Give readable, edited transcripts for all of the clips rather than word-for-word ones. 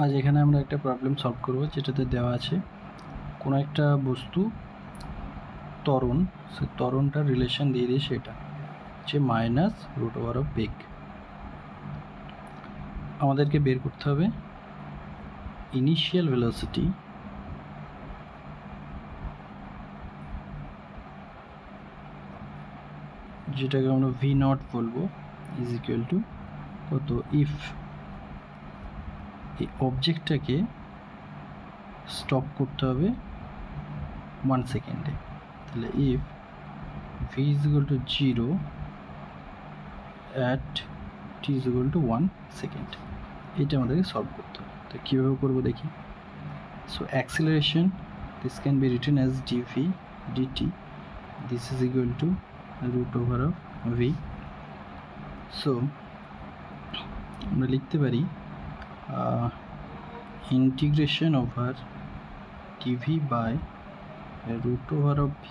আজ এখানে আমরা একটা প্রবলেম সলভ করব, যেটাতে দেওয়া আছে কোনো একটা বস্তু ত্বরণ, সে ত্বরণটার রিলেশন দিয়ে দিয়ে সেটা হচ্ছে -√(বেগ). আমাদেরকে বের করতে হবে ইনিশিয়াল ভেলোসিটি যেটাকে আমরা v0 বলবো ইজ ইকুয়াল টু কত, ইফ এই অবজেক্টটাকে স্টপ করতে হবে 1 সেকেন্ডে, তাহলে if v is equal to 0 at t is equal two 1 second. এটা আমাদেরকে সলভ করতে হবে। তো কীভাবে করবো দেখি। So acceleration, this can be written as dv dt, this is equal to √v. so আমরা লিখতে পারি integration over dv by √v,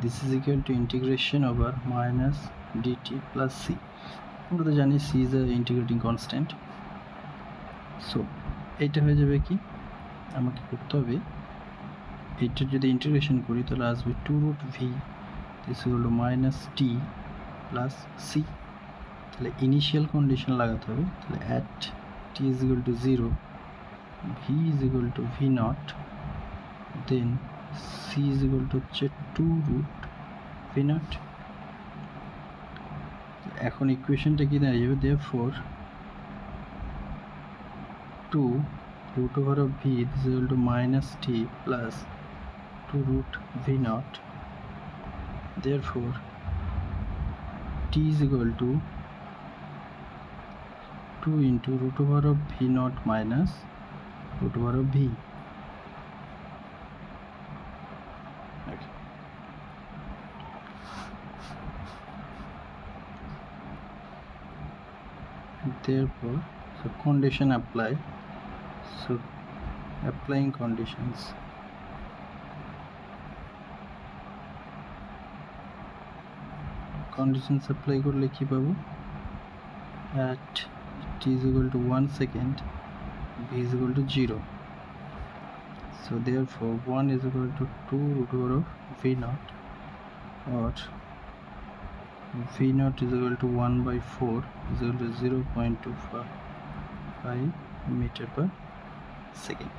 this is equal to integration over minus dt plus c. আমরা তো জানি c is a integrating constant. So এইটা হয়ে যাবে কি, আমাকে করতে হবে এইটা যদি ইন্টিগ্রেশন করি তাহলে আসবে 2√v this equal to -t plus c। তাহলে ইনিশিয়াল কন্ডিশন লাগাতে হবে, তাহলে at t is equal to 0 v is equal to v0 then c is equal to হচ্ছে 2√v0। এখন ইকুয়েশনটা কি দাঁড়িয়ে যাবে, therefore 2√v is equal to -t plus 2√v0. therefore t is equal to 2 into √v0 minus √v. Okay. Therefore, so condition apply. So applying conditions, apply করলে কি পাবো, at t is equal to 1 second v is equal to 0. so therefore 1 is equal to 2√v0 or v0 is equal to 1 by 4 is equal to 0.25 meter per second.